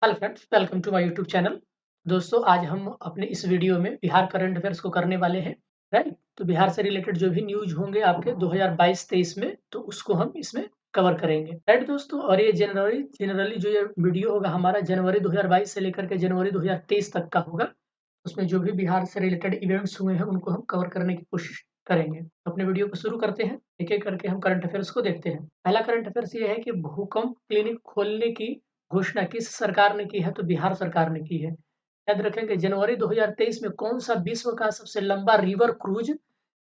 Hello friends, welcome to my YouTube channel. दोस्तों, आज हम अपने इस वीडियो में बिहार करंट अफेयर्स को करने वाले हैं, राइट? तो बिहार से रिलेटेड जो भी न्यूज़ होंगे आपके 2022-23 में, तो उसको हम इसमें कवर करेंगे, राइट दोस्तों? और ये जनरली जो ये वीडियो होगा हमारा जनवरी 2022 से लेकर के जनवरी 2023 तक का होगा। उसमें जो भी बिहार से रिलेटेड इवेंट्स हुए हैं, उनको हम कवर करने की कोशिश करेंगे। अपने वीडियो को शुरू करते हैं, एक-एक करके हम करंट अफेयर्स को देखते हैं। पहला करंट अफेयर्स ये है कि भूकंप क्लिनिक खोलने की घोषणा किस सरकार ने की है? तो बिहार सरकार ने की है। याद रखेंगे जनवरी 2023 में कौन-सा विश्व का सबसे लंबा रिवर क्रूज़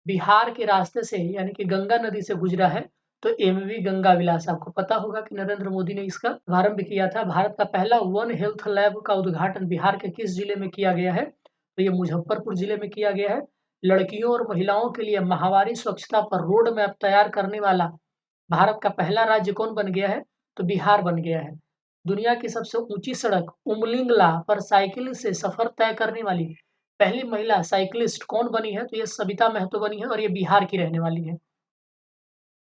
बिहार के रास्ते से यानी कि गंगा नदी से गुजरा है? तो एमवी गंगा विलास। आपको पता होगा कि नरेंद्र मोदी ने इसका शुभारंभ किया था। भारत का पहला वन हेल्थ लैब का उद्घाटन बिहार के किस जिले में किया गया है? तो ये मुजफ्फरपुर जिले में किया गया है। लड़कियों और महिलाओं के लिए माहवारी स्वच्छता पर रोड मैप तैयार करने वाला भारत का पहला राज्य कौन बन गया है? तो बिहार बन गया है। दुनिया की सबसे ऊंची सड़क उमलिंगला पर साइकिल से सफर तय करने वाली पहली महिला साइकिलिस्ट कौन बनी है? तो ये सविता महतो बनी है और ये बिहार की रहने वाली है।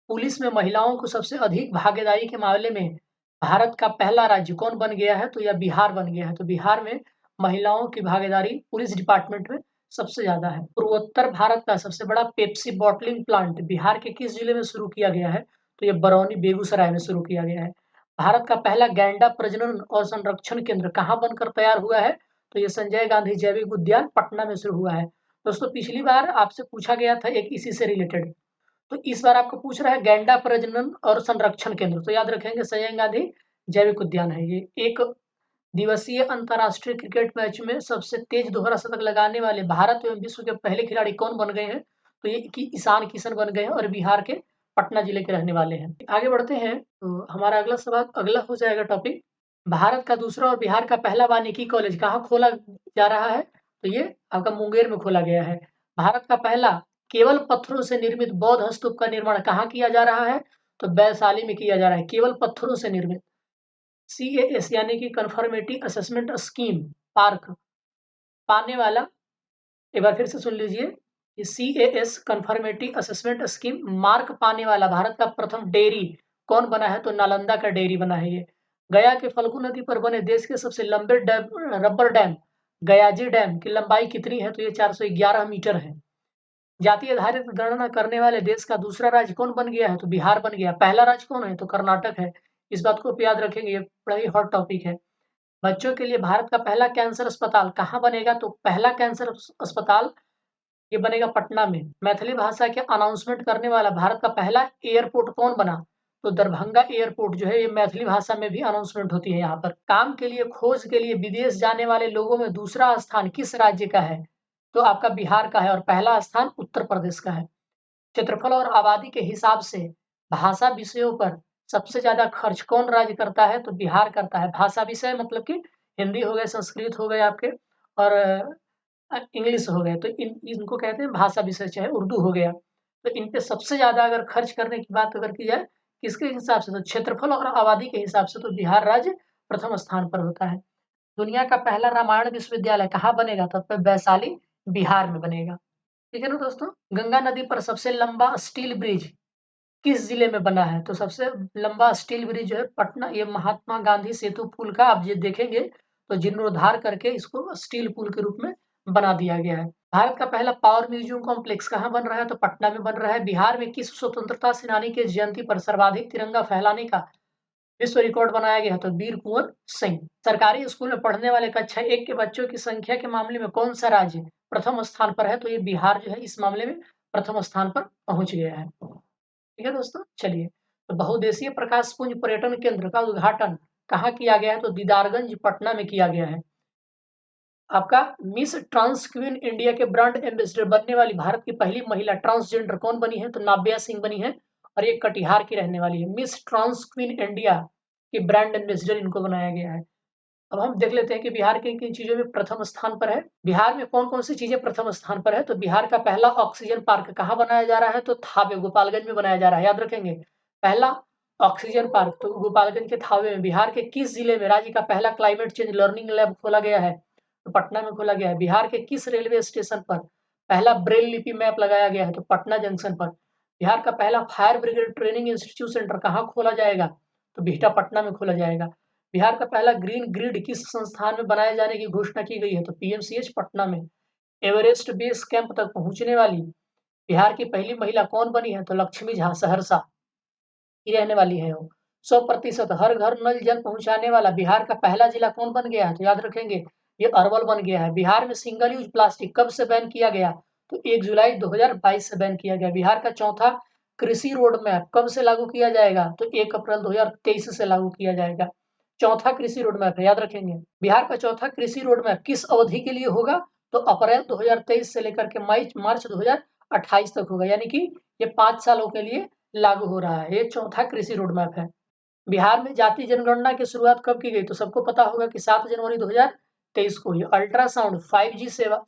पुलिस में महिलाओं को सबसे अधिक भागीदारी के मामले में भारत का पहला राज्य कौन बन गया है? तो यह बिहार बन गया है। तो बिहार में महिलाओं की भागीदारी पुलिस डिपार्टमेंट में सबसे ज़्यादा है। पूर्वोत्तर भारत का सबसे बड़ा पेप्सी बॉटलिंग प्लांट बिहार के किस जिले में शुरू किया गया है? तो ये बरौनी बेगूसराय में शुरू किया गया है। भारत का पहला गैंडा प्रजनन और संरक्षण केंद्र कहाँ बनकर तैयार हुआ है? तो ये संजय गांधी जैविक उद्यान पटना में शुरू हुआ है। दोस्तों, पिछली बार आपसे पूछा गया था एक इसी से रिलेटेड, तो इस बार आपको पूछ रहा है गैंडा प्रजनन और संरक्षण केंद्र। तो याद रखेंगे संजय गांधी जैविक उद्यान है ये। एक दिवसीय अंतर्राष्ट्रीय क्रिकेट मैच में सबसे तेज दोहरा शतक लगाने वाले भारत एवं विश्व के पहले खिलाड़ी कौन बन गए हैं? तो ये ईशान किशन बन गए हैं और बिहार के पटना जिले के रहने वाले हैं। आगे बढ़ते हैं, तो हमारा अगला सवाल अगला हो जाएगा टॉपिक, भारत का दूसरा और बिहार का पहला वानिकी कॉलेज कहाँ खोला जा रहा है? तो ये आपका मुंगेर में खोला गया है। भारत का पहला केवल पत्थरों से निर्मित बौद्ध स्तूप का निर्माण कहाँ किया जा रहा है? तो वैशाली में किया जा रहा है, केवल पत्थरों से निर्मित। सीएएस यानी कि कन्फर्मेटी असेसमेंट स्कीम पार्क पाने वाला, एक बार फिर से सुन लीजिए, ये सीएएस कन्फर्मेटी असेसमेंट स्कीम मार्क पाने वाला भारत का प्रथम डेयरी कौन बना है? तो नालंदा का डेयरी बना है ये। गया के फल्गु नदी पर बने देश के सबसे लंबे रबर डैम गयाजी डैम की लंबाई कितनी है? तो ये 411 मीटर है। जाति आधारित गणना करने वाले देश का दूसरा राज्य कौन बन गया है? तो बिहार बन गया। पहला राज्य कौन है? तो कर्नाटक है। इस बात को आप याद रखेंगे, ये बड़ा ही हॉट टॉपिक है। बच्चों के लिए भारत का पहला कैंसर अस्पताल कहाँ बनेगा? तो पहला कैंसर अस्पताल ये बनेगा पटना में। मैथिली भाषा के अनाउंसमेंट करने वाला भारत का पहला एयरपोर्ट कौन बना? तो दरभंगा एयरपोर्ट जो है ये मैथिली भाषा में भी अनाउंसमेंट होती है यहाँ पर। काम के लिए खोज के लिए विदेश जाने वाले लोगों में दूसरा स्थान किस राज्य का है? तो आपका बिहार का है और पहला स्थान उत्तर प्रदेश का है। क्षेत्रफल और आबादी के हिसाब से भाषा विषयों पर सबसे ज़्यादा खर्च कौन राज्य करता है? तो बिहार करता है। भाषा विषय मतलब कि हिंदी हो गए, संस्कृत हो गए आपके, और इंग्लिश हो गए, तो इनको कहते हैं भाषा विषय, चाहे उर्दू हो गया। तो इन पे सबसे ज़्यादा अगर खर्च करने की बात अगर की जाए, किसके हिसाब से? तो क्षेत्रफल और आबादी के हिसाब से तो बिहार राज्य प्रथम स्थान पर होता है। दुनिया का पहला रामायण विश्वविद्यालय कहाँ बनेगा? तो वैशाली बिहार में बनेगा। ठीक है ना दोस्तों? गंगा नदी पर सबसे लंबा स्टील ब्रिज किस जिले में बना है? तो सबसे लंबा स्टील ब्रिज जो है पटना, ये महात्मा गांधी सेतु पुल का आप ये देखेंगे तो जीर्णोद्धार करके इसको स्टील पुल के रूप में बना दिया गया है। भारत का पहला पावर म्यूजियम कॉम्प्लेक्स कहाँ बन रहा है? तो पटना में बन रहा है। बिहार में किस स्वतंत्रता सेनानी के जयंती पर सर्वाधिक तिरंगा फहराने का विश्व रिकॉर्ड बनाया गया? तो वीर कुंवर सिंह। सरकारी स्कूल में पढ़ने वाले कक्षा 1 के बच्चों की संख्या के मामले में कौन सा राज्य प्रथम स्थान पर है? तो ये बिहार जो है इस मामले में प्रथम स्थान पर पहुंच गया है। ठीक है दोस्तों, चलिए, तो बहुउद्देशीय प्रकाश पुंज पर्यटन केंद्र का उद्घाटन कहाँ किया गया है? तो दीदारगंज पटना में किया गया है। आपका मिस ट्रांस क्वीन इंडिया के ब्रांड एम्बेसडर बनने वाली भारत की पहली महिला ट्रांसजेंडर कौन बनी है? तो नाबिया सिंह बनी है और ये कटिहार की रहने वाली है। मिस ट्रांस क्वीन इंडिया के ब्रांड एम्बेसडर इनको बनाया गया है। अब हम देख लेते हैं कि बिहार किन किन चीजों में प्रथम स्थान पर है। बिहार में कौन कौन सी चीजें प्रथम स्थान पर है? तो बिहार का पहला ऑक्सीजन पार्क कहाँ बनाया जा रहा है? तो थावे गोपालगंज में बनाया जा रहा है। याद रखेंगे, पहला ऑक्सीजन पार्क तो गोपालगंज के थावे में। बिहार के किस जिले में राज्य का पहला क्लाइमेट चेंज लर्निंग लैब खोला गया है? तो पटना में खोला गया है। बिहार के किस रेलवे स्टेशन पर पहला ब्रेल लिपि मैप लगाया गया है? तो पटना जंक्शन पर। बिहार का पहला fire brigade training institute centre कहाँ खोला जाएगा? तो बिहटा पटना में खोला जाएगा। बिहार का पहला ग्रीन ग्रिड किस संस्थान में बनाए जाने की घोषणा की गई है? तो पीएमसीएच पटना में। एवरेस्ट बेस कैंप तक पहुंचने वाली बिहार की पहली महिला कौन बनी है? तो लक्ष्मी झा सहरसा की रहने वाली है वो। 100% हर घर नल जल पहुंचाने वाला बिहार का पहला जिला कौन बन गया है? तो याद रखेंगे ये अरवल बन गया है। बिहार में सिंगल यूज प्लास्टिक कब से बैन किया गया? तो 1 जुलाई 2022 से बैन किया गया। बिहार का चौथा कृषि रोड मैप कब से लागू किया जाएगा? तो 1 अप्रैल 2023 से लागू किया जाएगा। चौथा कृषि रोड मैप है, याद रखेंगे। बिहार का चौथा कृषि रोड मैप किस अवधि के लिए होगा? तो अप्रैल 2023 से लेकर के मार्च 2028 तक होगा, यानी कि ये 5 सालों के लिए लागू हो रहा है। ये चौथा कृषि रोड मैप है। बिहार में जाति जनगणना की शुरुआत कब की गई? तो सबको पता होगा कि 7 जनवरी 2023 को हुई। अल्ट्रासाउंड 5G सेवा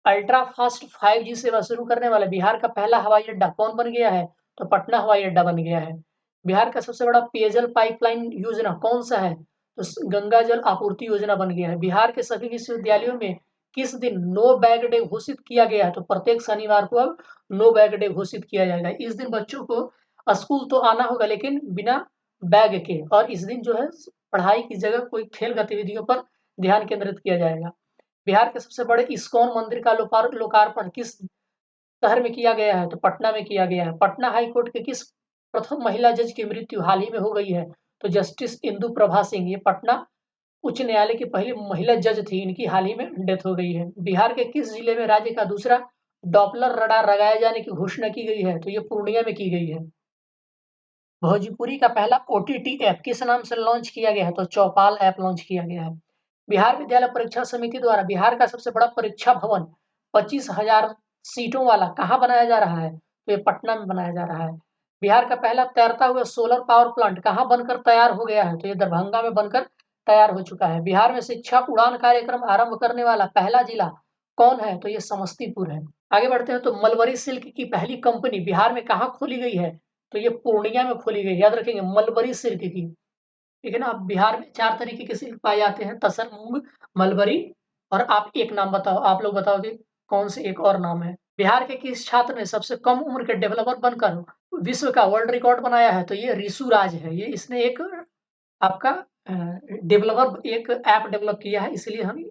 अल्ट्रा फास्ट 5G सेवा शुरू करने वाला बिहार का पहला हवाई अड्डा कौन बन गया है? तो पटना हवाई अड्डा बन गया है। बिहार का सबसे बड़ा पेयजल पाइपलाइन योजना कौन सा है? तो गंगा जल आपूर्ति योजना बन गया है। बिहार के सभी विश्वविद्यालयों में किस दिन नो बैग डे घोषित किया गया है? तो प्रत्येक शनिवार को अब नो बैग डे घोषित किया जाएगा। इस दिन बच्चों को स्कूल तो आना होगा, लेकिन बिना बैग के, और इस दिन जो है पढ़ाई की जगह कोई खेल गतिविधियों पर ध्यान केंद्रित किया जाएगा। बिहार के सबसे बड़े इस्कॉन मंदिर का लोकार्पण किस शहर में किया गया है? तो पटना में किया गया है। पटना हाई कोर्ट के किस प्रथम महिला जज की मृत्यु हाल ही में हो गई है? तो जस्टिस इंदु प्रभा सिंह, ये पटना उच्च न्यायालय की पहली महिला जज थी, इनकी हाल ही में डेथ हो गई है। बिहार के किस जिले में राज्य का दूसरा डॉपलर रडार लगाए जाने की घोषणा की गई है? तो ये पूर्णिया में की गई है। भोजपुरी का पहला ओटीटी ऐप किस नाम से लॉन्च किया गया है? तो चौपाल ऐप लॉन्च किया गया है। बिहार विद्यालय परीक्षा समिति द्वारा बिहार का सबसे बड़ा परीक्षा भवन 25,000 सीटों वाला कहाँ बनाया जा रहा है? तो ये पटना में बनाया जा रहा है। बिहार का पहला तैरता हुआ सोलर पावर प्लांट कहाँ बनकर तैयार हो गया है? तो ये दरभंगा में बनकर तैयार हो चुका है। बिहार में शिक्षा उड़ान कार्यक्रम आरंभ करने वाला पहला जिला कौन है? तो ये समस्तीपुर है। आगे बढ़ते हैं, तो मलबरी सिल्क की पहली कंपनी बिहार में कहाँ खोली गई है? तो ये पूर्णिया में खोली गई। याद रखेंगे, मलबरी सिल्क की। ठीक है ना। अब बिहार में 4 तरीके के सिल्क पाए जाते हैं, तसर, मूंग, मलबरी, और आप एक नाम बताओ, आप लोग बताओ कि कौन से एक और नाम है। बिहार के किस छात्र ने सबसे कम उम्र के डेवलपर बनकर विश्व का वर्ल्ड रिकॉर्ड बनाया है? तो ये ऋषु राज है। ये इसने एक आपका डेवलपर एक ऐप डेवलप किया है, इसलिए हम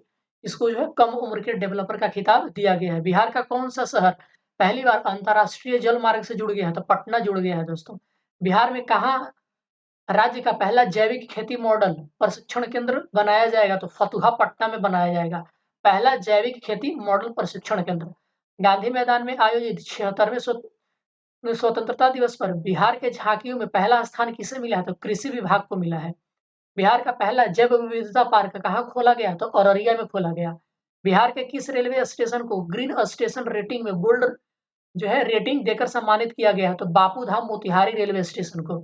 इसको जो है कम उम्र के डेवलपर का खिताब दिया गया है। बिहार का कौन सा शहर पहली बार अंतर्राष्ट्रीय जल मार्ग से जुड़ गया है? तो पटना जुड़ गया है दोस्तों। बिहार में कहाँ राज्य का पहला जैविक खेती मॉडल प्रशिक्षण केंद्र बनाया जाएगा? तो फतुहा पटना में बनाया जाएगा पहला जैविक खेती मॉडल प्रशिक्षण केंद्र। गांधी मैदान में आयोजित 76वें स्वतंत्रता दिवस पर बिहार के झांकियों में पहला स्थान किसे मिला है? तो कृषि विभाग को मिला है। बिहार का पहला जैव विविधता पार्क कहाँ खोला गया? तो औरैया में खोला गया। बिहार के किस रेलवे स्टेशन को ग्रीन स्टेशन रेटिंग में गोल्ड जो है रेटिंग देकर सम्मानित किया गया है? तो बापू धाम मोतिहारी रेलवे स्टेशन को।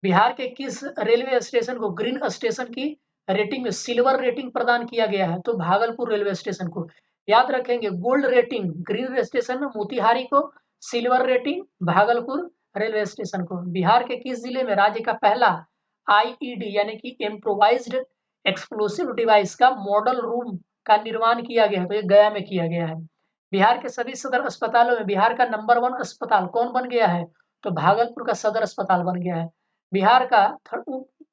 बिहार के किस रेलवे स्टेशन को ग्रीन स्टेशन की रेटिंग में सिल्वर रेटिंग प्रदान किया गया है? तो भागलपुर रेलवे स्टेशन को। याद रखेंगे, गोल्ड रेटिंग ग्रीन स्टेशन में मोतिहारी को, silver rating Bhagalpur railway station को। बिहार के किस जिले में राज्य का पहला आईईडी यानी कि इम्प्रोवाइज्ड एक्सप्लोसिव डिवाइस का मॉडल रूम का निर्माण किया गया है? तो ये गया में किया गया है। बिहार के सभी सदर अस्पतालों में बिहार का नंबर 1 अस्पताल कौन बन गया है? तो भागलपुर का सदर अस्पताल बन गया है। बिहार का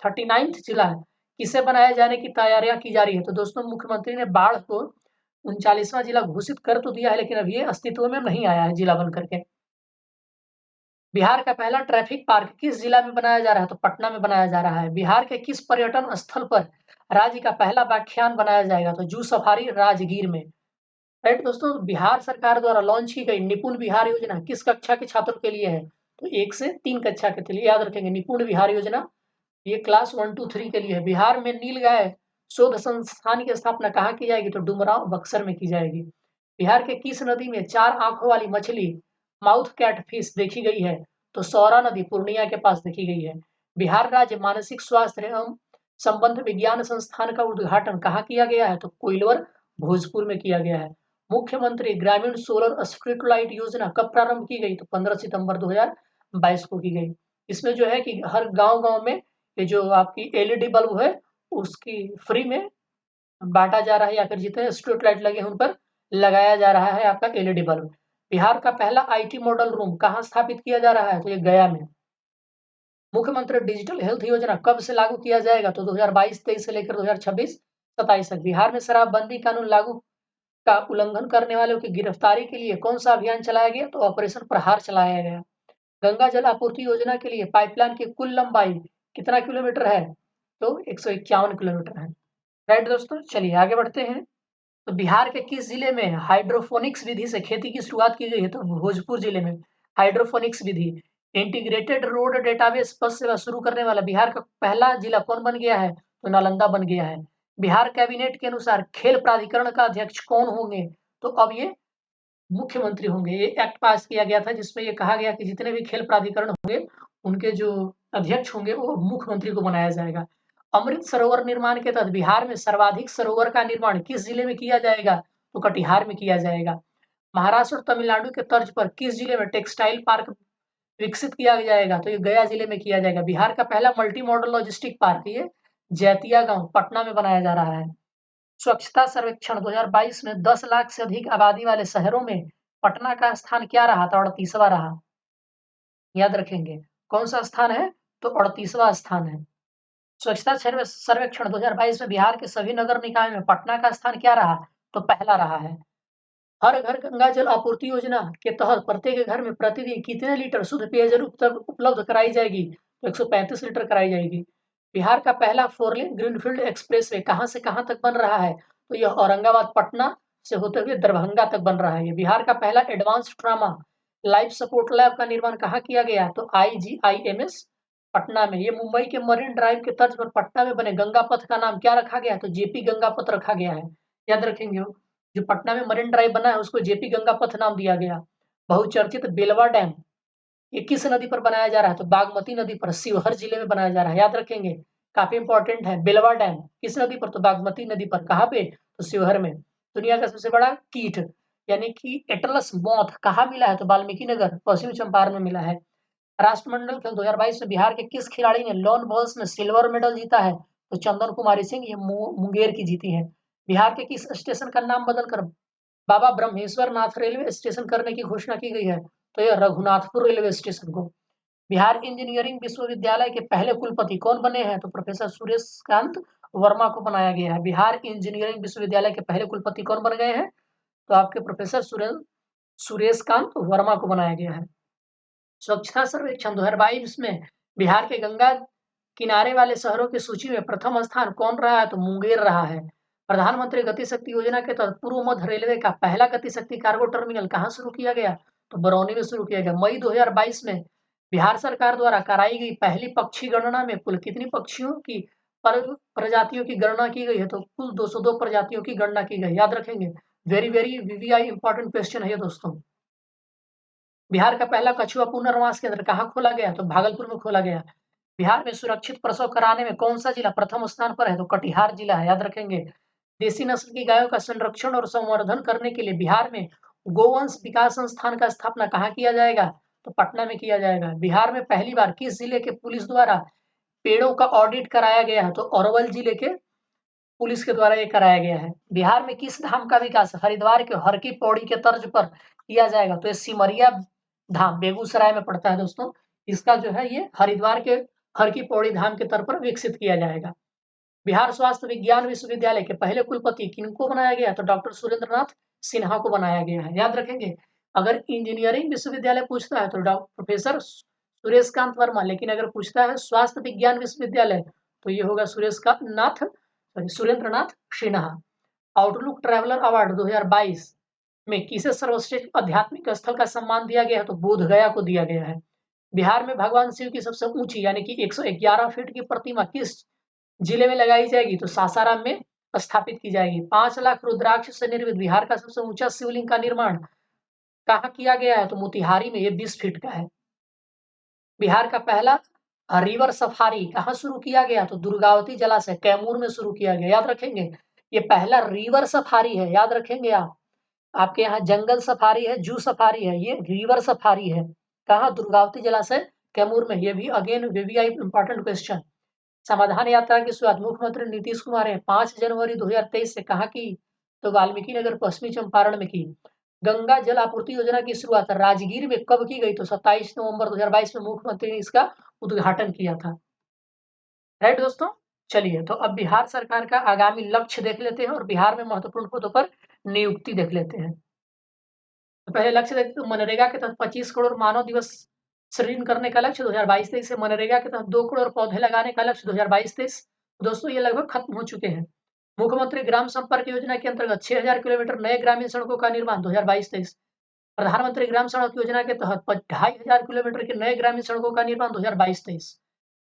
39th जिला किसे बनाए जाने की तैयारियां की जा रही है? तो दोस्तों, मुख्यमंत्री ने बाढ़ को 39वां जिला घोषित कर तो दिया है, लेकिन अब ये अस्तित्व में नहीं आया है जिला बन करके। बिहार का पहला ट्रैफिक पार्क किस जिला में बनाया जा रहा है? तो पटना में बनाया जा रहा है। बिहार के किस पर्यटन स्थल पर राज्य का पहला व्याख्यान बनाया जाएगा? तो जू सफारी राजगीर में। राइट दोस्तों, बिहार सरकार द्वारा लॉन्च की गई निपुण बिहार योजना किस कक्षा के छात्रों के लिए है? तो 1 से 3 कक्षा के लिए। याद रखेंगे, निपुण बिहार योजना ये क्लास 1 टू 3 के लिए है। बिहार में नीलगाय शोध संस्थान की स्थापना कहाँ की जाएगी? तो डुमरांव बक्सर में की जाएगी। बिहार के किस नदी में 4 आंखों वाली मछली माउथ कैट फिश देखी गई है? तो सौरा नदी पूर्णिया के पास देखी गई है। बिहार राज्य मानसिक स्वास्थ्य एवं संबंध विज्ञान संस्थान का उद्घाटन कहाँ किया गया है? तो कोइलवर भोजपुर में किया गया है। मुख्यमंत्री ग्रामीण सोलर स्ट्रीट लाइट योजना कब प्रारंभ की गई? तो 15 सितंबर 2022 को की गई। इसमें जो है कि हर गांव-गांव में ये जो आपकी एलईडी बल्ब है, उसकी फ्री में बाँटा जा रहा है, या फिर जितने स्ट्रीट लाइट लगे हैं उन पर लगाया जा रहा है आपका एलईडी बल्ब। बिहार का पहला आईटी मॉडल रूम कहाँ स्थापित किया जा रहा है? तो ये गया में। मुख्यमंत्री डिजिटल हेल्थ योजना कब से लागू किया जाएगा? तो 2022-23 से लेकर 2026-27 तक। बिहार में शराबबंदी कानून लागू का उल्लंघन करने वालों की गिरफ्तारी के लिए कौन सा अभियान चलाया गया? तो ऑपरेशन प्रहार चलाया गया। गंगा जल आपूर्ति योजना के लिए पाइपलाइन की कुल लंबाई कितना किलोमीटर है? तो 151 किलोमीटर है। राइट दोस्तों, चलिए आगे बढ़ते हैं। तो बिहार के किस जिले में हाइड्रोपोनिक्स विधि से खेती की शुरुआत की गई है? तो भोजपुर जिले में हाइड्रोपोनिक्स विधि। इंटीग्रेटेड रोड डेटाबेस बस सेवा शुरू करने वाला बिहार का पहला जिला कौन बन गया है? तो नालंदा बन गया है। बिहार कैबिनेट के अनुसार खेल प्राधिकरण का अध्यक्ष कौन होंगे? तो अब ये मुख्यमंत्री होंगे। ये एक्ट पास किया गया था जिसमें ये कहा गया कि जितने भी खेल प्राधिकरण होंगे उनके जो अध्यक्ष होंगे वो मुख्यमंत्री को बनाया जाएगा। अमृत सरोवर निर्माण के तहत बिहार में सर्वाधिक सरोवर का निर्माण किस जिले में किया जाएगा? तो कटिहार में किया जाएगा। महाराष्ट्र और तमिलनाडु के तर्ज पर किस जिले में टेक्सटाइल पार्क विकसित किया जाएगा? तो ये गया जिले में किया जाएगा। बिहार का पहला मल्टी मॉडल लॉजिस्टिक पार्क ये जैतिया गांव पटना में बनाया जा रहा है। स्वच्छता सर्वेक्षण 2022 में 10 लाख से अधिक आबादी वाले शहरों में पटना का स्थान क्या रहा? तो 38वां रहा। याद रखेंगे कौन सा स्थान है? तो 38वां स्थान है। स्वच्छता सर्वेक्षण 2022 में बिहार के सभी नगर निकाय में पटना का स्थान क्या रहा? तो पहला रहा है। हर घर गंगा जल आपूर्ति योजना के तहत प्रत्येक घर में प्रतिदिन कितने लीटर शुद्ध पेयजल उपलब्ध कराई जाएगी? तो 135 लीटर कराई जाएगी। बिहार का पहला 4 लेन ग्रीनफील्ड एक्सप्रेसवे कहाँ से कहाँ तक बन रहा है? तो यह औरंगाबाद पटना से होते हुए दरभंगा तक बन रहा है। ये बिहार का पहला advance trauma life support lab का निर्माण कहाँ किया गया? तो IGIMS पटना में। ये मुंबई के मरीन ड्राइव के तर्ज पर पटना में बने गंगा पथ का नाम क्या रखा गया? तो जेपी गंगा पथ रखा गया है। याद रखेंगे हो। जो पटना में मरीन ड्राइव बना है उसको जेपी गंगा पथ नाम दिया गया। बहुचर्चित बेलवा डैम ये किस नदी पर बनाया जा रहा है? तो बागमती नदी पर शिवहर जिले में बनाया जा रहा है। याद रखेंगे काफी इंपॉर्टेंट है। बेलवा डैम किस नदी पर? तो बागमती नदी पर। कहाँ पे? तो शिवहर में। दुनिया का सबसे बड़ा कीट यानी कि एटलस मॉथ कहाँ मिला है? तो वाल्मीकि नगर पश्चिम चंपारण में मिला है। राष्ट्रमंडल खेल 2022 में बिहार के किस खिलाड़ी ने लॉन बॉल्स में सिल्वर मेडल जीता है? तो चंदन कुमारी सिंह ये मुंगेर की जीती है। बिहार के किस स्टेशन का नाम बदलकर बाबा ब्रह्मेश्वर नाथ रेलवे स्टेशन करने की घोषणा की गई है? तो यह रघुनाथपुर रेलवे स्टेशन को। बिहार इंजीनियरिंग विश्वविद्यालय के पहले कुलपति कौन बने हैं? तो प्रोफेसर सुरेशकांत वर्मा को बनाया गया है। बिहार इंजीनियरिंग विश्वविद्यालय के पहले कुलपति कौन बन गए हैं? तो आपके प्रोफेसर सुरेशकांत वर्मा को बनाया गया है। स्वच्छता सर्वेक्षण 2022 में बिहार के गंगा किनारे वाले शहरों की सूची में प्रथम स्थान कौन रहा है? तो मुंगेर रहा है। प्रधानमंत्री गति शक्ति योजना के तहत पूर्व मध्य रेलवे का पहला गति शक्ति कार्गो टर्मिनल कहाँ शुरू किया गया? तो बरौनी में शुरू किया गया। मई 2022 में बिहार सरकार द्वारा कराई गई पहली पक्षी गणना में कुल कितनी पक्षियों की प्रजातियों की गणना की गई है? तो कुल 202 प्रजातियों की गणना की गई। याद रखेंगे very very VVI important question है ये दोस्तों। बिहार का पहला कछुआ पुनर्वास केंद्र कहाँ खोला गया? तो भागलपुर में खोला गया। बिहार में सुरक्षित प्रसव कराने में कौन सा जिला प्रथम स्थान पर है? तो कटिहार जिला है। याद रखेंगे देसी नस्ल की गायों का संरक्षण और संवर्धन करने के लिए बिहार में गोवंश विकास संस्थान का स्थापना कहाँ किया जाएगा? तो पटना में किया जाएगा। बिहार में पहली बार किस जिले के पुलिस द्वारा पेड़ों का ऑडिट कराया गया है? तो अरवल जिले के पुलिस के द्वारा ये कराया गया है। बिहार में किस धाम का विकास हरिद्वार के हर की पौड़ी के तर्ज पर किया जाएगा? तो ये सिमरिया धाम बेगूसराय में पड़ता है दोस्तों। इसका जो है ये हरिद्वार के हर की पौड़ी धाम के तर्ज पर विकसित किया जाएगा। बिहार स्वास्थ्य विज्ञान विश्वविद्यालय के पहले कुलपति किनको बनाया गया? तो डॉक्टर सुरेंद्रनाथ सिन्हा को बनाया गया है। याद रखेंगे अगर इंजीनियरिंग विश्वविद्यालय पूछता है तो प्रोफेसर सुरेशकांत वर्मा, लेकिन अगर पूछता है स्वास्थ्य विज्ञान विश्वविद्यालय तो ये होगा Surendranath Sinha. Outlook traveller award 2022 में किसे सर्वश्रेष्ठ आध्यात्मिक स्थल का सम्मान दिया गया है? तो बोध गया को दिया गया है। बिहार में भगवान शिव की सबसे ऊंची यानी कि 111 फीट की प्रतिमा किस जिले में लगाई जाएगी? तो सासाराम में स्थापित की जाएगी। 5 लाख रुद्राक्ष से निर्मित बिहार का सबसे ऊंचा शिवलिंग का निर्माण कहाँ किया गया है? तो मोतिहारी में ये 20 फीट का है। बिहार का पहला रिवर सफारी कहाँ शुरू किया गया? तो दुर्गावती जलाशय कैमूर में शुरू किया गया। याद रखेंगे ये पहला रिवर सफारी है। याद रखेंगे आप आपके यहाँ जंगल सफारी है, जू सफारी है, ये रिवर सफारी है। कहाँ? दुर्गावती जलाशय कैमूर में। ये भी अगेन VVI इंपॉर्टेंट क्वेश्चन। समाधान यात्रा की शुरुआत मुख्यमंत्री नीतीश कुमार ने 5 जनवरी 2023 से कहाँ की? तो वाल्मीकि नगर पश्चिमी चंपारण में की। गंगा जल आपूर्ति योजना की शुरुआत राजगीर में कब की गई? तो 27 नवंबर 2022 में मुख्यमंत्री ने इसका उद्घाटन किया था। राइट दोस्तों? चलिए, तो अब बिहार सरकार का आगामी लक्ष्य देख लेते हैं और बिहार में महत्वपूर्ण पदों पर नियुक्ति देख लेते हैं। तो पहले लक्ष्य देखते हैं, मनरेगा के तहत 25 करोड़ मानव दिवस सृजन करने का लक्ष्य 2022-23 से मनरेगा के तहत 2 करोड़ पौधे लगाने का लक्ष्य 2022-23। दोस्तों ये लगभग खत्म हो चुके हैं। मुख्यमंत्री ग्राम संपर्क योजना के अंतर्गत 6000 किलोमीटर नए ग्रामीण सड़कों का निर्माण 2022-23। प्रधानमंत्री ग्राम सड़क योजना के तहत 2500 किलोमीटर के नए ग्रामीण सड़कों का निर्माण 2022-23।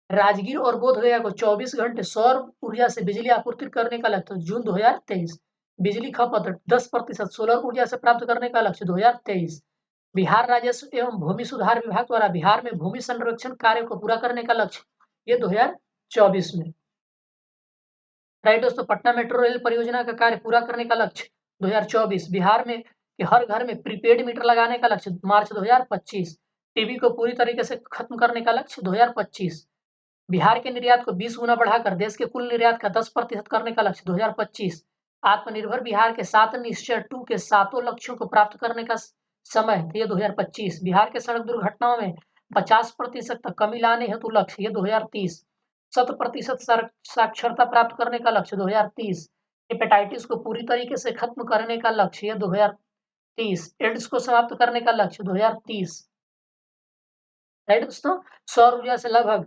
राजगीर और बोधगया को 24 घंटे सौर ऊर्जा से बिजली आपूर्ति करने का लक्ष्य जून 2023। बिजली खपत 10% सोलर ऊर्जा से प्राप्त करने का लक्ष्य 2023। बिहार राजस्व एवं भूमि सुधार विभाग द्वारा बिहार में भूमि संरक्षण कार्य को पूरा करने का लक्ष्य ये 2024 में। राइट दोस्तों, पटना मेट्रो रेल परियोजना का कार्य पूरा करने का लक्ष्य 2024। बिहार में कि हर घर में प्रीपेड मीटर लगाने का लक्ष्य मार्च 2025। टीबी को पूरी तरीके से खत्म करने का लक्ष्य 2025। बिहार के निर्यात को 20 गुना बढ़ाकर देश के कुल निर्यात का 10% करने का लक्ष्य 2025। आत्मनिर्भर बिहार के 7 निश्चय 2 के 7 लक्ष्यों को प्राप्त करने का समय ये 2025। बिहार के सड़क दुर्घटनाओं में 50% तक कमी लाने हेतु लक्ष्य ये 2030। 100% साक्षरता प्राप्त करने का लक्ष्य 2030। हेपेटाइटिस को पूरी तरीके से खत्म करने का लक्ष्य ये 2030। एड्स को समाप्त करने का लक्ष्य 2030। राइट दोस्तों, सौर ऊर्जा से लगभग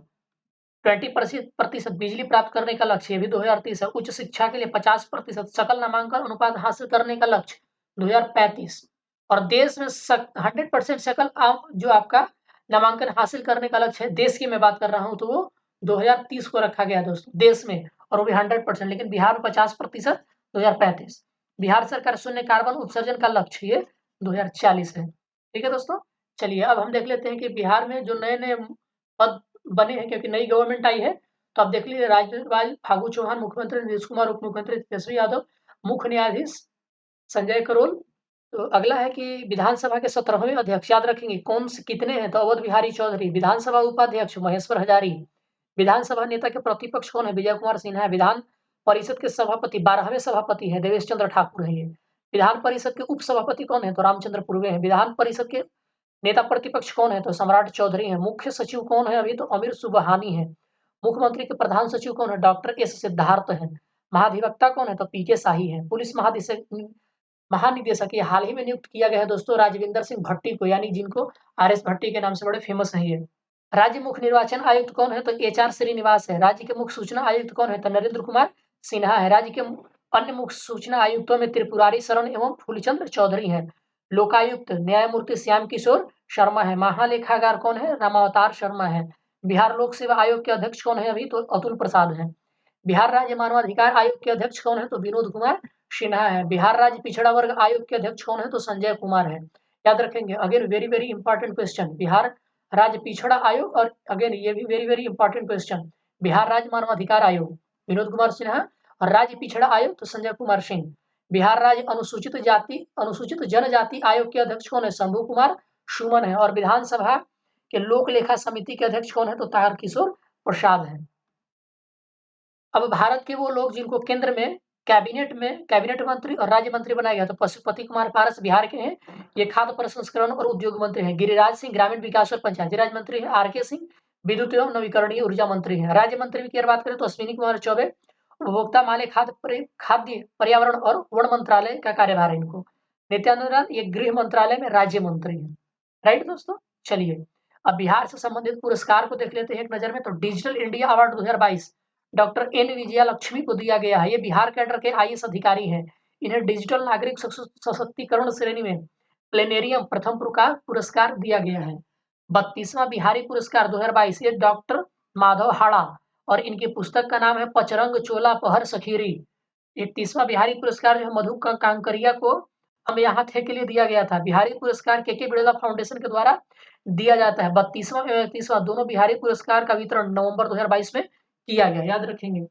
20% बिजली प्राप्त करने का लक्ष्य ये भी 2030 है। उच्च शिक्षा के लिए 50% सकल नामांकन अनुपात हासिल करने का लक्ष्य 2035। और देश में 100% सकल जो आपका नामांकन हासिल करने का लक्ष्य है, देश की मैं बात कर रहा हूं, तो वो 2030 को रखा गया दोस्तों, देश में, और वो भी 100%। लेकिन बिहार में 50% 2035। बिहार सरकार शून्य कार्बन उत्सर्जन का लक्ष्य ये 2040 है। ठीक है दोस्तों, चलिए अब हम देख लेते हैं कि बिहार में जो नए नए पद बने हैं, क्योंकि नई गवर्नमेंट आई है। तो आप देख लीजिए, राज्यपाल फागू चौहान, मुख्यमंत्री नीतीश कुमार, उप मुख्यमंत्री तेजस्वी यादव, मुख्य न्यायाधीश संजय करोल। तो अगला है कि विधानसभा के 17वें अध्यक्ष, याद रखेंगे कौन से कितने हैं, तो अवध बिहारी चौधरी। विधानसभा उपाध्यक्ष महेश्वर हजारी। विधानसभा नेता के प्रतिपक्ष कौन है? विजय कुमार सिन्हा। विधान परिषद के सभापति 12वें सभापति है देवेश चंद्र ठाकुर है ये। विधान परिषद के उप सभापति कौन है? तो रामचंद्र पूर्वे है। विधान परिषद के नेता प्रतिपक्ष कौन है? तो सम्राट चौधरी है। मुख्य सचिव कौन है अभी? तो अमीर सुबहानी है। मुख्यमंत्री के प्रधान सचिव कौन है? डॉक्टर एस सिद्धार्थ है। महाधिवक्ता कौन है? तो पीके शाही है। पुलिस महानिदेशक ये हाल ही में नियुक्त किया गया है दोस्तों, राजविंदर सिंह भट्टी को, यानी जिनको आर.एस. भट्टी के नाम से बड़े फेमस है ये। राज्य मुख्य निर्वाचन आयुक्त कौन है? तो एच.आर. श्रीनिवास है। राज्य के मुख्य सूचना आयुक्त कौन है? तो नरेंद्र कुमार सिन्हा है। राज्य के अन्य मुख्य सूचना आयुक्तों में त्रिपुरारी शरण एवं फूलचंद चौधरी हैं। लोकायुक्त न्यायमूर्ति श्याम किशोर शर्मा है। महालेखागार कौन है? रामावतार शर्मा है। बिहार लोक सेवा आयोग के अध्यक्ष कौन है अभी? तो अतुल प्रसाद है। बिहार राज्य मानवाधिकार आयोग के अध्यक्ष कौन है? तो विनोद कुमार सिन्हा है। बिहार राज्य पिछड़ा वर्ग आयोग के अध्यक्ष कौन है? तो संजय कुमार है। याद रखेंगे, again very very important question, Bihar राज्य पिछड़ा आयोग, और अगेन ये भी very very important question, Bihar राज्य मानवाधिकार आयोग विनोद कुमार सिन्हा, और राज्य पिछड़ा आयोग तो संजय कुमार सिंह। बिहार राज्य अनुसूचित जनजाति आयोग के अध्यक्ष कौन है? शंभू कुमार सुमन है। और विधानसभा के लोक लेखा समिति के अध्यक्ष कौन है? तो तार किशोर प्रसाद है। अब भारत के वो लोग जिनको केंद्र में कैबिनेट मंत्री और राज्य मंत्री बनाया गया, तो पशुपति कुमार पारस बिहार के हैं, ये खाद्य प्रसंस्करण और उद्योग मंत्री हैं। गिरिराज सिंह ग्रामीण विकास और पंचायती राज मंत्री है। आर के सिंह विद्युत एवं नवीकरणीय ऊर्जा मंत्री है। राज्य मंत्री की अगर बात करें तो अश्विनी कुमार चौबे उपभोक्ता माल्य खाद्य पर्यावरण और वन मंत्रालय का कार्यभार है इनको। नित्यानंद ये गृह मंत्रालय में राज्य मंत्री है। राइट दोस्तों, चलिए अब बिहार से संबंधित पुरस्कार को देख लेते हैं एक नजर में। तो digital India award 2022 doctor N Vijaya Lakshmi को दिया गया है। ये बिहार कैडर के आईएएस अधिकारी हैं। इन्हें डिजिटल नागरिक सशक्तिकरण श्रेणी में प्लेनेरियम प्रथम पुरस्कार दिया गया है। 32वां बिहारी पुरस्कार 2022 ये डॉक्टर माधव हाड़ा, और इनकी पुस्तक का नाम है पचरंग चोला पहर सखीरी। 31वां बिहारी पुरस्कार जो है मधु कांकरिया को हम यहाँ थे के लिए दिया गया था। बिहारी पुरस्कार के बिरला फाउंडेशन के द्वारा दिया जाता है। 32वां एवं 31वां दोनों बिहारी पुरस्कार का वितरण नवंबर 2022 में किया गया, याद रखेंगे।